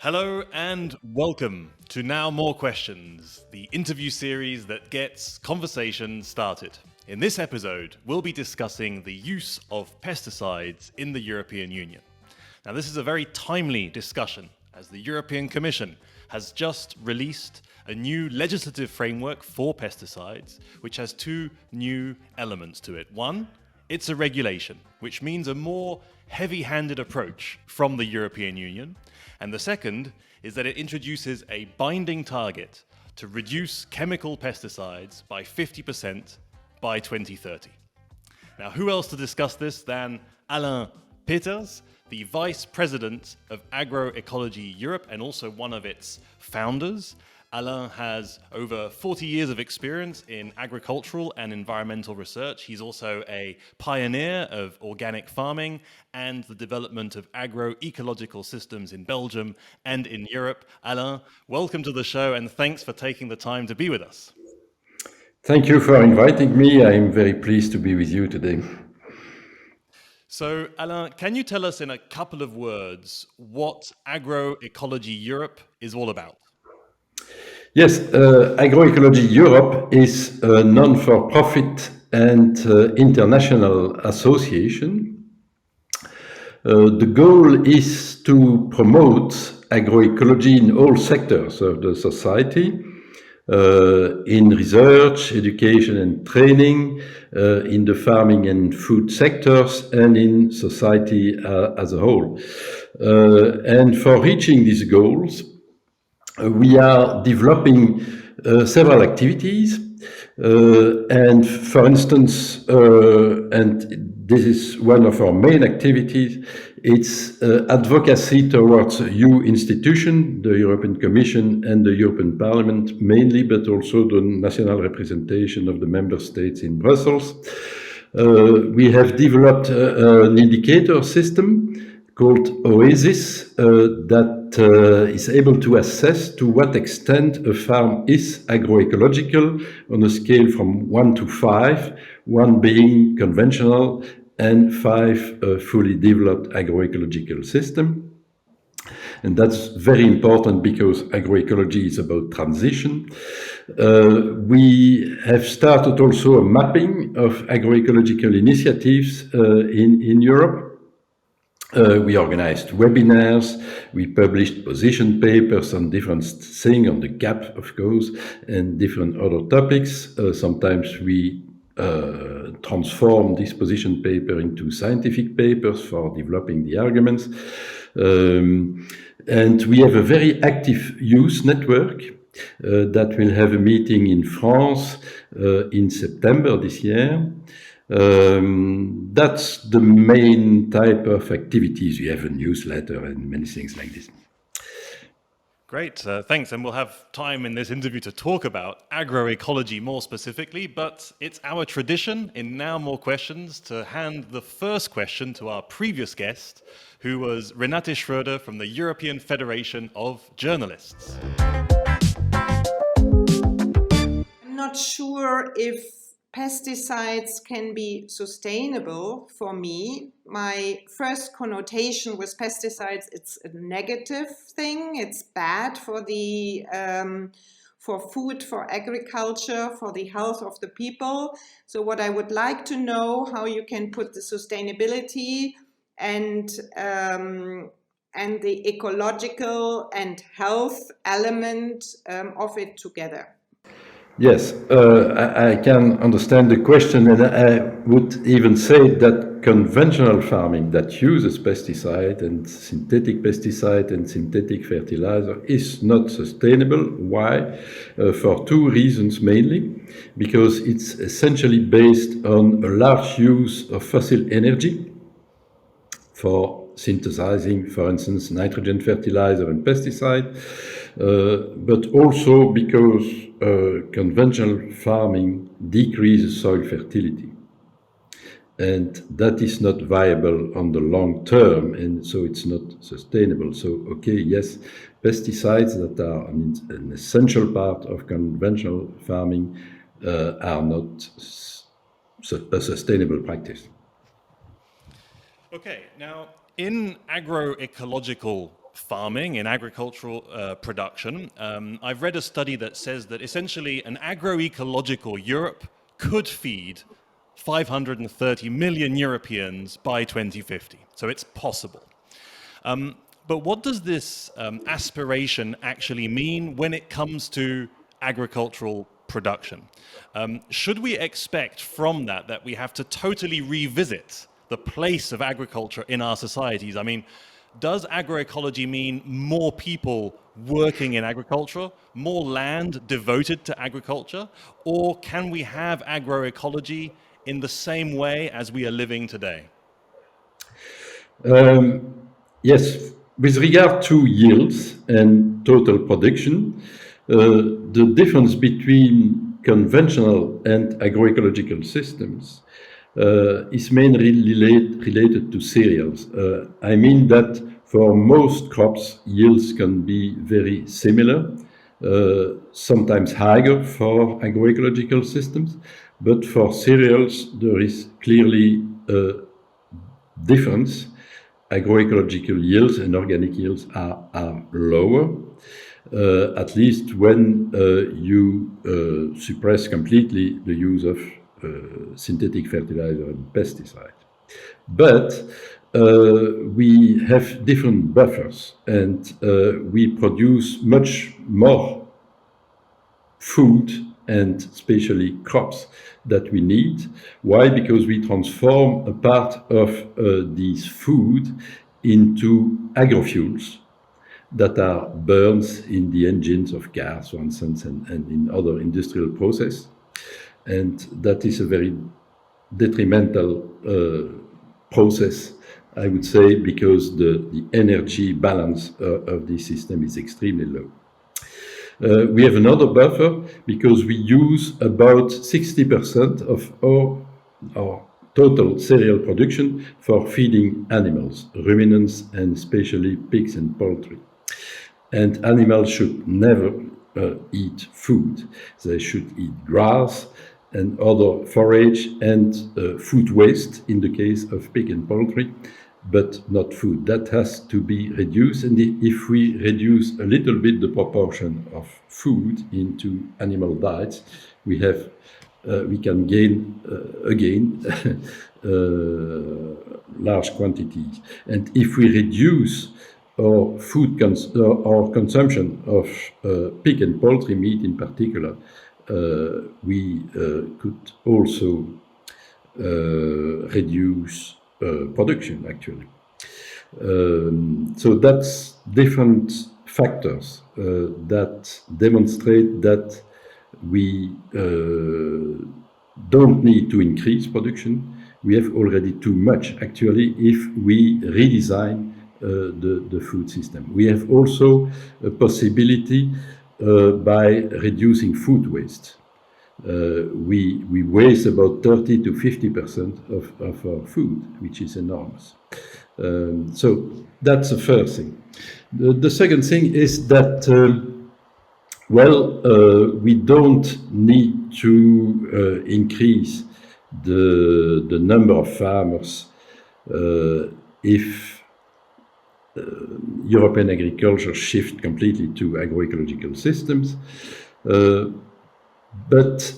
Hello and welcome to Now More Questions, the interview series that gets conversation started. In this episode, we'll be discussing the use of pesticides in the European Union. Now, this is a very timely discussion as the European Commission has just released a new legislative framework for pesticides, which has two new elements to it. One, it's a regulation, which means a more heavy-handed approach from the European Union. And the second is that it introduces a binding target to reduce chemical pesticides by 50% by 2030. Now, who else to discuss this than Alain Peeters, the Vice President of Agroecology Europe and also one of its founders. Alain has over 40 years of experience in agricultural and environmental research. He's also a pioneer of organic farming and the development of agroecological systems in Belgium and in Europe. Alain, welcome to the show and thanks for taking the time to be with us. Thank you for inviting me. I'm very pleased to be with you today. So, Alain, can you tell us in a couple of words what Agroecology Europe is all about? Yes, Agroecology Europe is a non-for-profit and international association. The goal is to promote agroecology in all sectors of the society, in research, education and training, in the farming and food sectors, and in society as a whole. And for reaching these goals, we are developing several activities, and for instance, and this is one of our main activities, it's advocacy towards EU institutions, the European Commission and the European Parliament mainly, but also the national representation of the member states in Brussels. We have developed an indicator system called OASIS that is able to assess to what extent a farm is agroecological on a scale from 1 to 5, 1 being conventional and 5 a fully developed agroecological system. And that's very important because agroecology is about transition. We have started also a mapping of agroecological initiatives in Europe. We organized webinars, we published position papers on different things, on the CAP, of course, and different other topics. Sometimes we transform this position paper into scientific papers for developing the arguments. And we have a very active youth network that will have a meeting in France in September this year. That's the main type of activities. We have a newsletter and many things like this. Great, thanks. And we'll have time in this interview to talk about agroecology more specifically, but it's our tradition in Now More Questions to hand the first question to our previous guest, who was Renate Schröder from the European Federation of Journalists. I'm not sure if pesticides can be sustainable for me. My first connotation with pesticides, it's a negative thing. It's bad for the for food, for agriculture, for the health of the people. So what I would like to know, how you can put the sustainability and the ecological and health element of it together. Yes, I can understand the question, and I would even say that conventional farming that uses pesticide and synthetic fertilizer is not sustainable. Why? For two reasons mainly. Because it's essentially based on a large use of fossil energy for synthesizing, for instance, nitrogen fertilizer and pesticide, but also because conventional farming decreases soil fertility. And that is not viable on the long term, and so it's not sustainable. So, okay, yes, pesticides that are an essential part of conventional farming are not a sustainable practice. Okay, now in agroecological farming, in agricultural production, I've read a study that says that essentially an agroecological Europe could feed 530 million Europeans by 2050. So it's possible. But what does this aspiration actually mean when it comes to agricultural production? Should we expect from that we have to totally revisit the place of agriculture in our societies? I mean, does agroecology mean more people working in agriculture, more land devoted to agriculture, or can we have agroecology in the same way as we are living today? Yes, with regard to yields and total production, the difference between conventional and agroecological systems is mainly related to cereals. I mean that for most crops, yields can be very similar, sometimes higher for agroecological systems, but for cereals there is clearly a difference. Agroecological yields and organic yields are lower, at least when you suppress completely the use of synthetic fertilizer and pesticide. But we have different buffers, and we produce much more food and especially crops that we need. Why? Because we transform a part of this food into agrofuels that are burned in the engines of cars, for instance, and in other industrial processes. And that is a very detrimental process, I would say, because the energy balance of this system is extremely low. We have another buffer because we use about 60% of our total cereal production for feeding animals, ruminants, and especially pigs and poultry. And animals should never eat food. They should eat grass and other forage and food waste in the case of pig and poultry, but not food. That has to be reduced, and if we reduce a little bit the proportion of food into animal diets, we can gain again large quantities. And if we reduce our our consumption of pig and poultry meat in particular, we could also reduce production, actually. So that's different factors that demonstrate that we don't need to increase production. We have already too much, actually, if we redesign the food system. We have also a possibility by reducing food waste. We waste about 30 to 50% of our food, which is enormous. So that's the first thing. The second thing is that, we don't need to increase the number of farmers if European agriculture shift completely to agroecological systems. But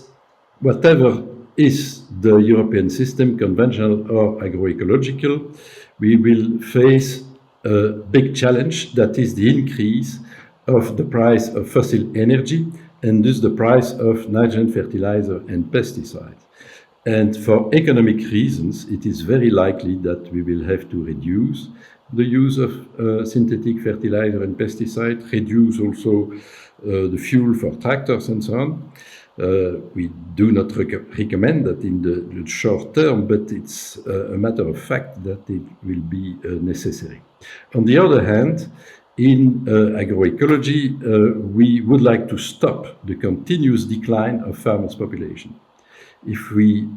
whatever is the European system, conventional or agroecological, we will face a big challenge, that is the increase of the price of fossil energy and thus the price of nitrogen fertilizer and pesticides. And for economic reasons, it is very likely that we will have to reduce the use of synthetic fertilizer and pesticide, reduce also the fuel for tractors and so on. We do not recommend that in the short term, but it's a matter of fact that it will be necessary. On the other hand, in agroecology, we would like to stop the continuous decline of farmers' population. If we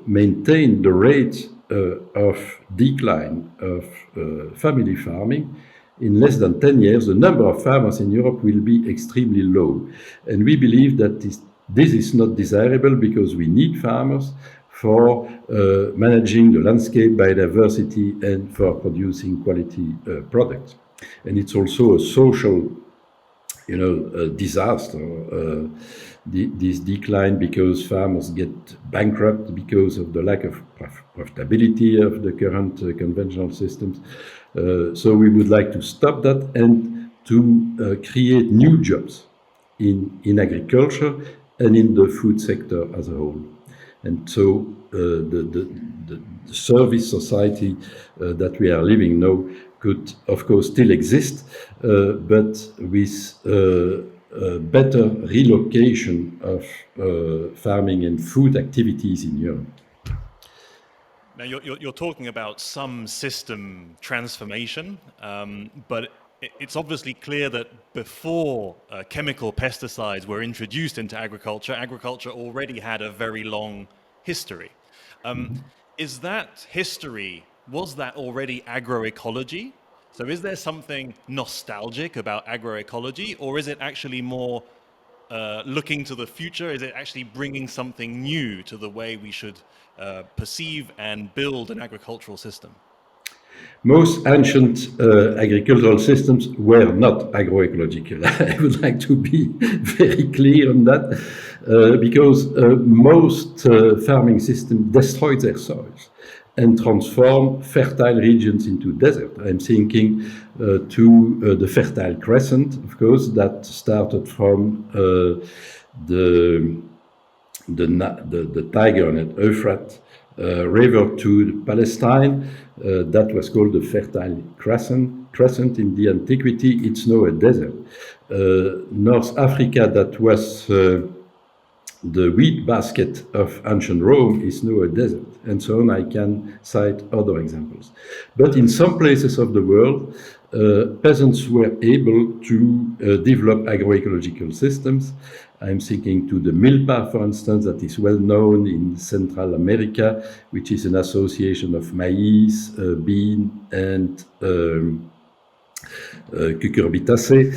maintain the rate of decline of family farming, in less than 10 years, the number of farmers in Europe will be extremely low. And we believe that this is not desirable because we need farmers for managing the landscape, biodiversity, and for producing quality products. And it's also a social, disaster. This decline because farmers get bankrupt because of the lack of profitability of the current conventional systems. So we would like to stop that and to create new jobs in agriculture and in the food sector as a whole. And so the service society that we are living now could, of course, still exist, but with better relocation of farming and food activities in Europe. Now, you're talking about some system transformation, but it's obviously clear that before chemical pesticides were introduced into agriculture, agriculture already had a very long history. Is that history, was that already agroecology? So is there something nostalgic about agroecology, or is it actually more looking to the future? Is it actually bringing something new to the way we should perceive and build an agricultural system? Most ancient agricultural systems were not agroecological. I would like to be very clear on that, because most farming systems destroyed their soils and transform fertile regions into desert. I'm thinking to the Fertile Crescent, of course, that started from the Tiger and Euphrates river to Palestine. That was called the Fertile Crescent in the antiquity. It's now a desert. North Africa, that was the wheat basket of ancient Rome, is now a desert, and so on. I can cite other examples. But in some places of the world, peasants were able to develop agroecological systems. I'm thinking to the milpa, for instance, that is well known in Central America, which is an association of maize, bean, and cucurbitacea.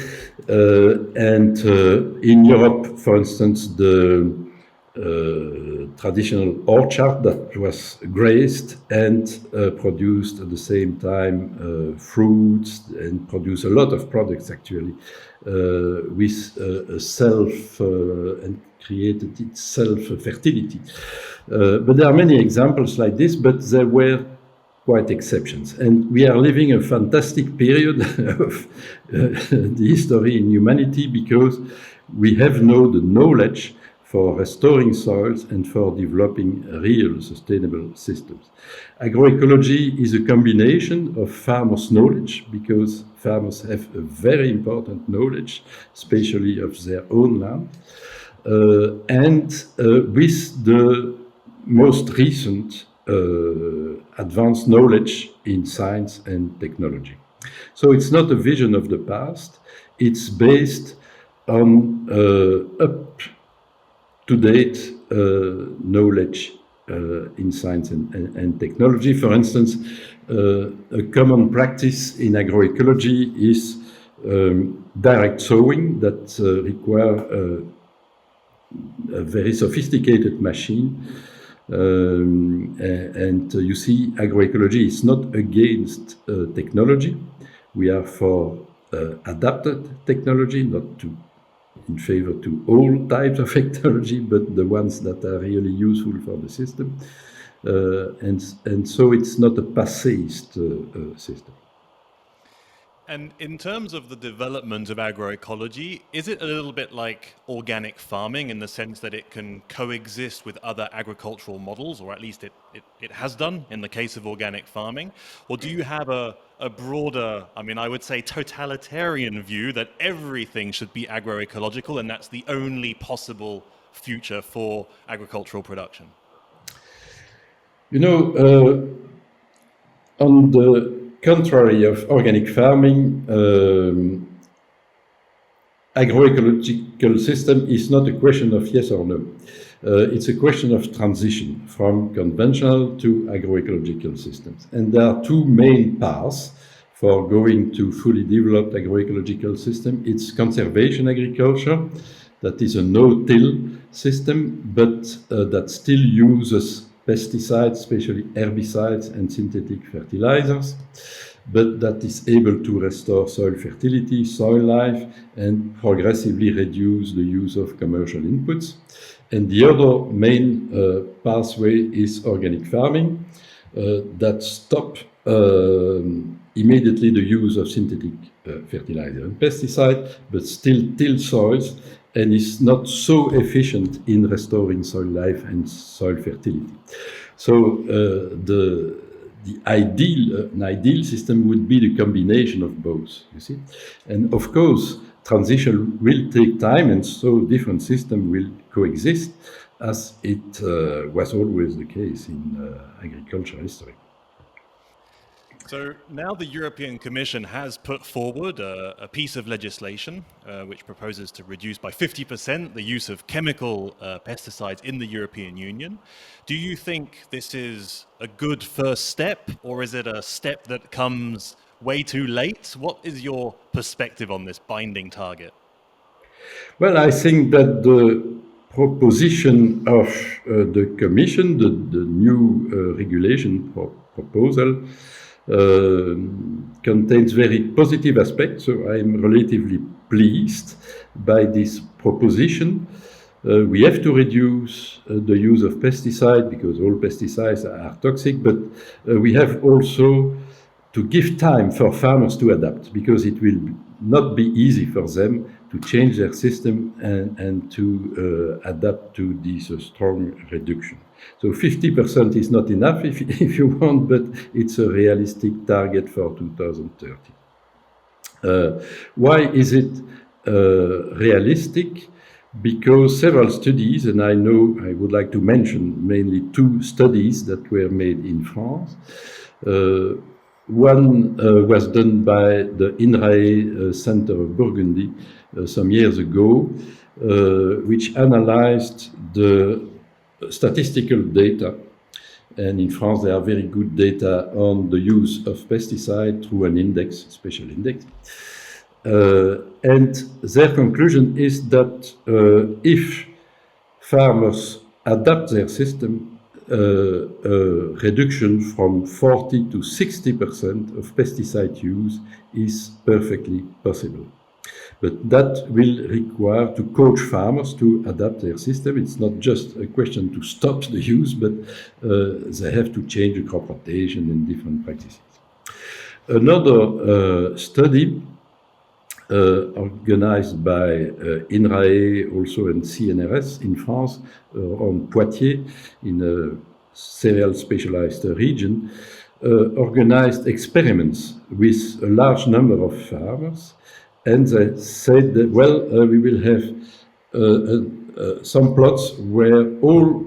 And in Europe, for instance, the traditional orchard that was grazed and produced at the same time fruits and produced a lot of products actually with self and created itself fertility. But there are many examples like this, but there were quite exceptions. And we are living a fantastic period of the history in humanity, because we have now the knowledge for restoring soils and for developing real sustainable systems. Agroecology is a combination of farmers' knowledge, because farmers have a very important knowledge, especially of their own land, and with the most recent advanced knowledge in science and technology. So it's not a vision of the past, it's based on up-to-date knowledge in science and technology. For instance, a common practice in agroecology is direct sowing that require a very sophisticated machine. And you see, agroecology is not against technology. We are for adapted technology, not in favor to all types of technology, but the ones that are really useful for the system. And so it's not a passéist system. And in terms of the development of agroecology, is it a little bit like organic farming in the sense that it can coexist with other agricultural models, or at least it has done in the case of organic farming? Or do you have a broader, I would say totalitarian view that everything should be agroecological and that's the only possible future for agricultural production? On the contrary of organic farming, agroecological system is not a question of yes or no. It's a question of transition from conventional to agroecological systems. And there are two main paths for going to fully developed agroecological system. It's conservation agriculture, that is a no-till system, but that still uses pesticides, especially herbicides and synthetic fertilizers. but that is able to restore soil fertility, soil life, and progressively reduce the use of commercial inputs. And the other main pathway is organic farming that stop immediately the use of synthetic fertilizer and pesticide, but still till soils and is not so efficient in restoring soil life and soil fertility. So the ideal system would be the combination of both, you see. And of course, transition will take time, and so different systems will coexist, as it was always the case in agriculture history. So now the European Commission has put forward a piece of legislation which proposes to reduce by 50% the use of chemical pesticides in the European Union. Do you think this is a good first step, or is it a step that comes way too late? What is your perspective on this binding target? Well, I think that the proposition of the Commission, the new regulation proposal, contains very positive aspects, so I am relatively pleased by this proposition. We have to reduce the use of pesticide because all pesticides are toxic, but we have also to give time for farmers to adapt, because it will not be easy for them to change their system and to adapt to this strong reduction. So 50% is not enough if you want, but it's a realistic target for 2030. Why is it realistic? Because several studies, and I would like to mention mainly two studies that were made in France. One was done by the INRAE Center of Burgundy some years ago, which analyzed the statistical data. And in France, there are very good data on the use of pesticide through an index, special index. And their conclusion is that if farmers adapt their system, reduction from 40 to 60% of pesticide use is perfectly possible. But that will require to coach farmers to adapt their system. It's not just a question to stop the use, but they have to change the crop rotation and different practices. Another study organized by INRAE, also in CNRS in France, on Poitiers, in a cereal specialized region, organized experiments with a large number of farmers, and they said that, well, we will have some plots where all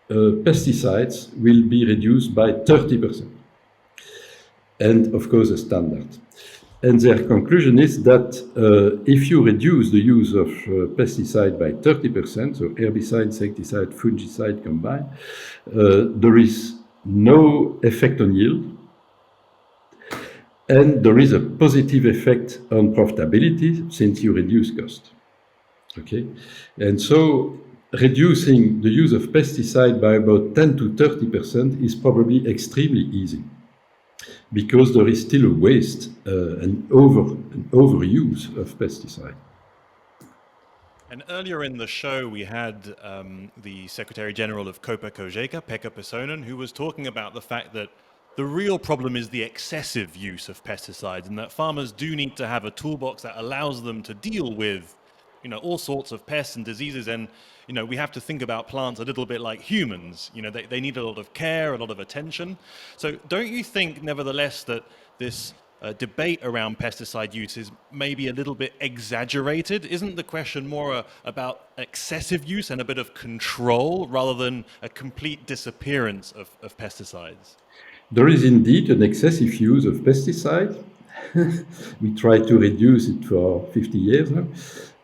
pesticides will be reduced by 30%, and of course a standard. And their conclusion is that if you reduce the use of pesticide by 30%, so herbicide, insecticide, fungicide combined, there is no effect on yield, and there is a positive effect on profitability since you reduce cost. Okay, and so reducing the use of pesticide by about 10 to 30% is probably extremely easy, because there is still a waste and overuse of pesticide. And earlier in the show, we had the Secretary General of Copa Cogeca, Pekka Pesonen, who was talking about the fact that the real problem is the excessive use of pesticides, and that farmers do need to have a toolbox that allows them to deal with, all sorts of pests and diseases. And, we have to think about plants a little bit like humans. They need a lot of care, a lot of attention. So don't you think, nevertheless, that this debate around pesticide use is maybe a little bit exaggerated? Isn't the question more about excessive use and a bit of control rather than a complete disappearance of pesticides? There is indeed an excessive use of pesticide. We try to reduce it for 50 years now,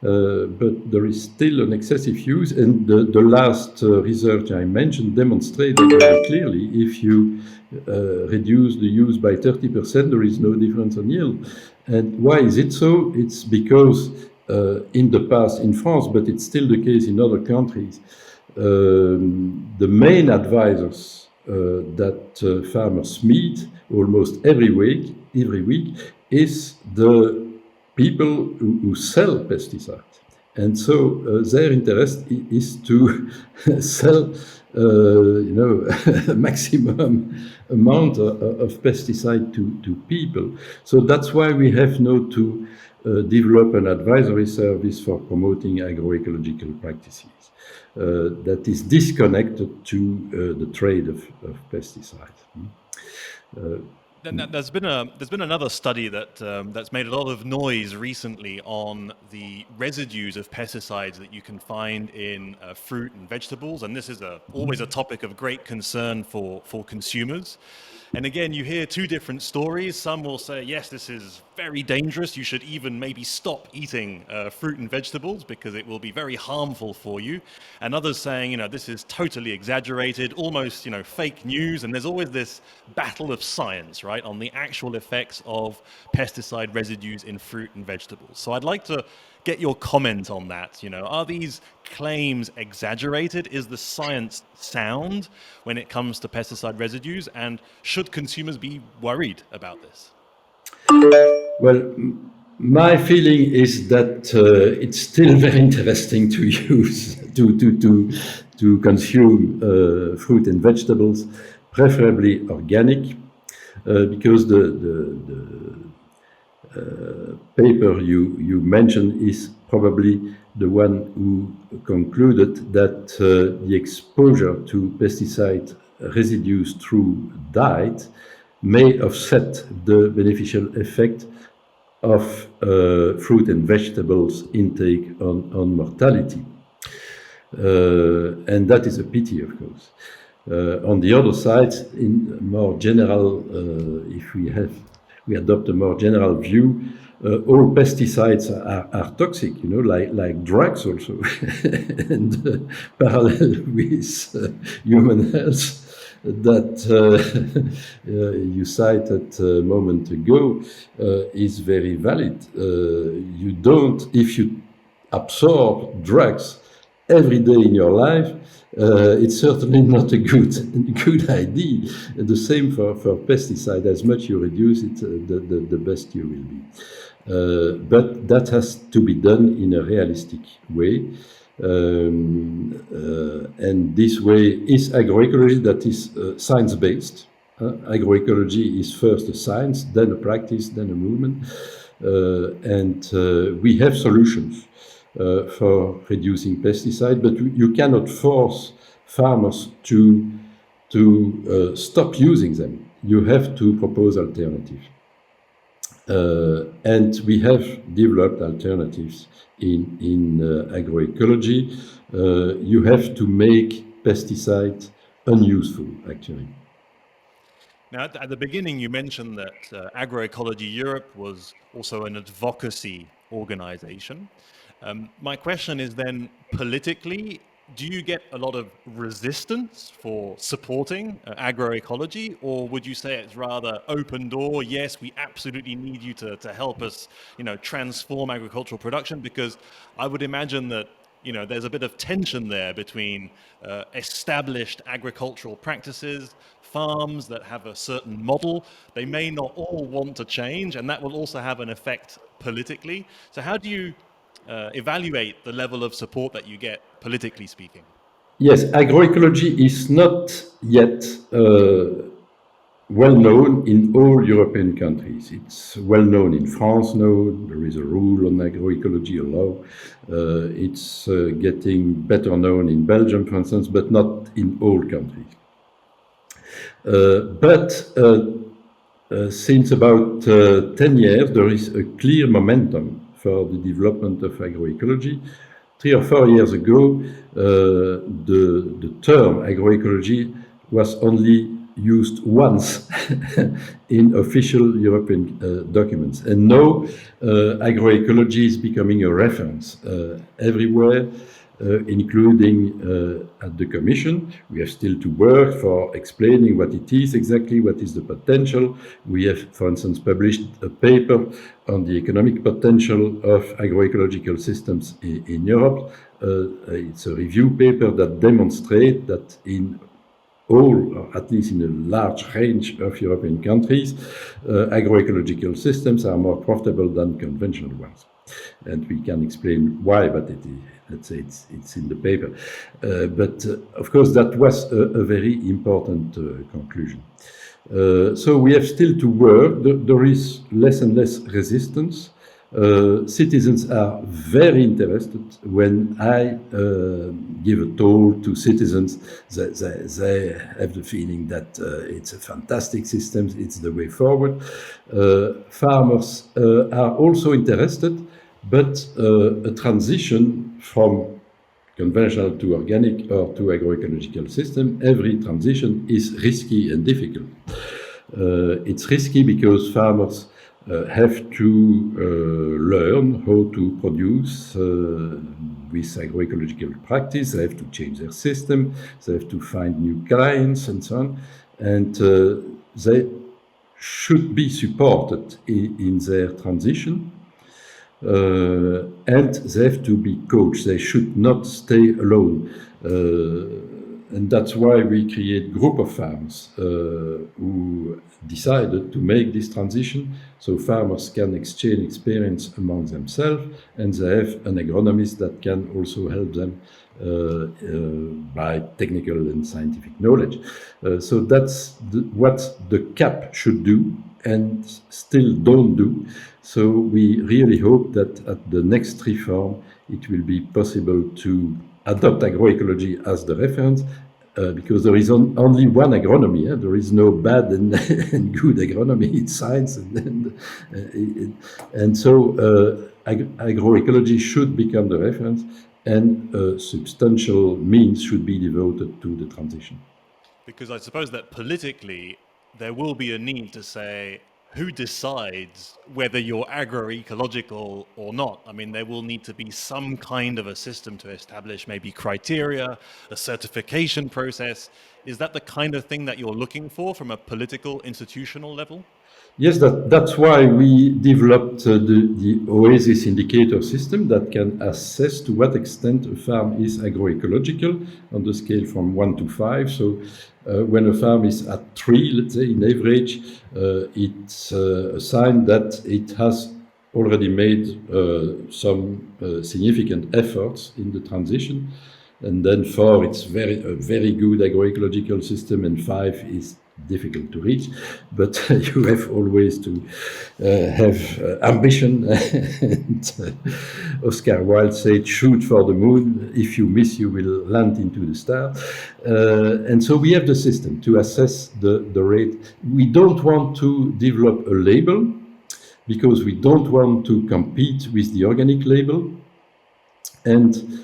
but there is still an excessive use, and the last research I mentioned demonstrated very clearly if you reduce the use by 30%, there is no difference on yield. And why is it so? It's because in the past in France, but it's still the case in other countries, the main advisors that farmers meet almost every week is the people who sell pesticides. And so their interest is to sell, maximum amount of pesticide to people. So that's why we have now to develop an advisory service for promoting agroecological practices that is disconnected to the trade of pesticides. There's been another study that's made a lot of noise recently on the residues of pesticides that you can find in fruit and vegetables, and this is always a topic of great concern for consumers. And again, you hear two different stories. Some will say, yes, this is very dangerous. You should even maybe stop eating fruit and vegetables because it will be very harmful for you. And others saying, this is totally exaggerated, almost, fake news. And there's always this battle of science, right, on the actual effects of pesticide residues in fruit and vegetables. So I'd like to get your comment on that. Are these claims exaggerated? Is the science sound when it comes to pesticide residues? And should consumers be worried about this? Well, my feeling is that it's still very interesting to use, to consume fruit and vegetables, preferably organic, because the paper you mentioned is probably the one who concluded that the exposure to pesticide residues through diet may offset the beneficial effect of fruit and vegetables intake on mortality. And that is a pity, of course. On the other side, in more general, if we adopt a more general view, all pesticides are toxic, like drugs also, and parallel with human health that you cited a moment ago is very valid. If you absorb drugs every day in your life, it's certainly not a good idea. The same for pesticide. As much you reduce it, the best you will be. But that has to be done in a realistic way. And this way is agroecology, that is science-based. Agroecology is first a science, then a practice, then a movement. And we have solutions for reducing pesticide, but you cannot force farmers to stop using them. You have to propose alternatives. And we have developed alternatives in agroecology. You have to make pesticides unuseful, actually. Now, at the beginning, you mentioned that Agroecology Europe was also an advocacy organization. My question is then, politically, do you get a lot of resistance for supporting agroecology, or would you say it's rather open door? Yes, we absolutely need you to help us, transform agricultural production, because I would imagine that, there's a bit of tension there between established agricultural practices, farms that have a certain model. They may not all want to change, and that will also have an effect politically. So how do you evaluate the level of support that you get, politically speaking? Yes, agroecology is not yet well known in all European countries. It's well known in France now. There is a rule on agroecology, a law. It's getting better known in Belgium, for instance, but not in all countries. But since about 10 years, there is a clear momentum for the development of agroecology. 3 or 4 years ago, the term agroecology was only used once in official European documents. And now agroecology is becoming a reference everywhere, including at the Commission. We have still to work for explaining what it is exactly, what is the potential. We have, for instance, published a paper on the economic potential of agroecological systems in Europe. It's a review paper that demonstrates that in all, or at least in a large range of European countries, agroecological systems are more profitable than conventional ones. And we can explain why, but let's say it's in the paper. But of course, that was a very important conclusion. So we have still to work. There is less and less resistance. Citizens are very interested. When I give a talk to citizens, they have the feeling that it's a fantastic system, it's the way forward. Farmers are also interested, but a transition from conventional to organic or to agroecological system, every transition is risky and difficult. It's risky because farmers have to learn how to produce with agroecological practice. They have to change their system. They have to find new clients and so on. And they should be supported in their transition. And they have to be coached. They should not stay alone. And that's why we create group of farmers who decided to make this transition, so farmers can exchange experience among themselves, and they have an agronomist that can also help them by technical and scientific knowledge. So that's what the CAP should do and still don't do. So we really hope that at the next reform it will be possible to adopt agroecology as the reference, because there is only one agronomy. There is no bad and, and good agronomy. It's science, and so agroecology should become the reference, and substantial means should be devoted to the transition. Because I suppose that politically there will be a need to say, who decides whether you're agroecological or not? I mean, there will need to be some kind of a system to establish maybe criteria, a certification process. Is that the kind of thing that you're looking for from a political, institutional level? Yes, that's why we developed the OASIS indicator system that can assess to what extent a farm is agroecological on the scale from 1 to 5. So when a farm is at 3, let's say, in average, it's a sign that it has already made some significant efforts in the transition. And then 4, it's a very good agroecological system, and 5 is difficult to reach, but you have always to have ambition. And Oscar Wilde said, shoot for the moon. If you miss, you will land into the star. And so we have the system to assess the rate. We don't want to develop a label because we don't want to compete with the organic label. And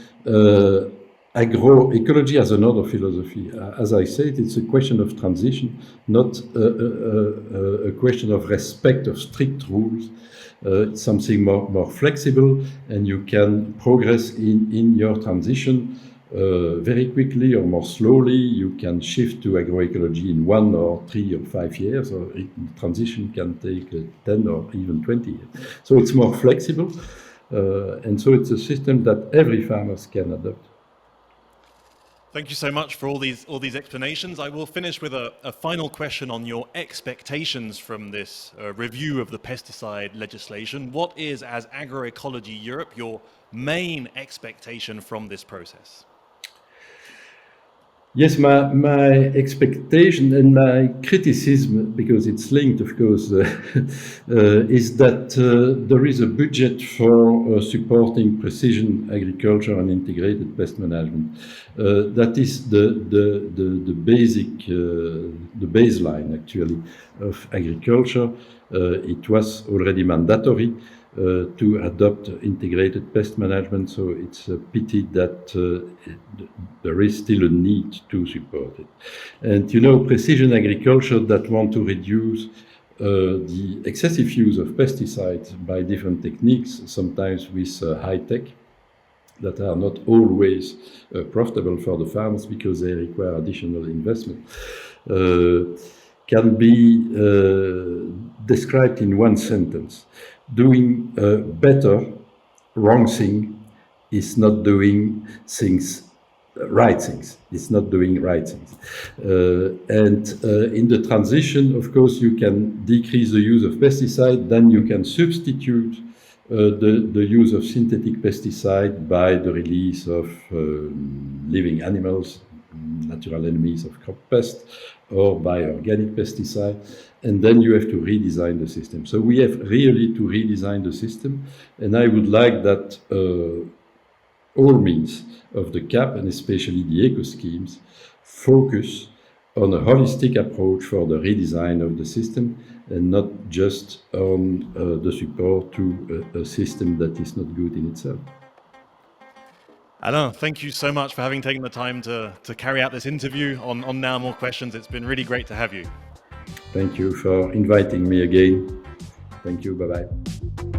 agroecology has another philosophy. As I said, it's a question of transition, not a question of respect of strict rules. It's something more flexible, and you can progress in your transition very quickly or more slowly. You can shift to agroecology in 1 or 3 or 5 years, or transition can take 10 or even 20 years. So it's more flexible, and so it's a system that every farmer can adopt. Thank you so much for all these explanations. I will finish with a final question on your expectations from this review of the pesticide legislation. What is, as Agroecology Europe, your main expectation from this process? Yes, my expectation and my criticism, because it's linked, of course, is that there is a budget for supporting precision agriculture and integrated pest management. That is the basic, the baseline, actually, of agriculture. It was already mandatory to adopt integrated pest management, so it's a pity that there is still a need to support it. And you know, precision agriculture that want to reduce the excessive use of pesticides by different techniques, sometimes with high tech, that are not always profitable for the farmers because they require additional investment, can be described in one sentence. Doing better, wrong thing, is not doing things right things. It's not doing right things. In the transition, of course, you can decrease the use of pesticide, then you can substitute the use of synthetic pesticide by the release of living animals, natural enemies of crop pests, or by organic pesticide, and then you have to redesign the system. So we have really to redesign the system, and I would like that all means of the CAP, and especially the eco schemes, focus on a holistic approach for the redesign of the system and not just on the support to a system that is not good in itself. Alain, thank you so much for having taken the time to carry out this interview on Now More Questions. It's been really great to have you. Thank you for inviting me again. Thank you. Bye-bye.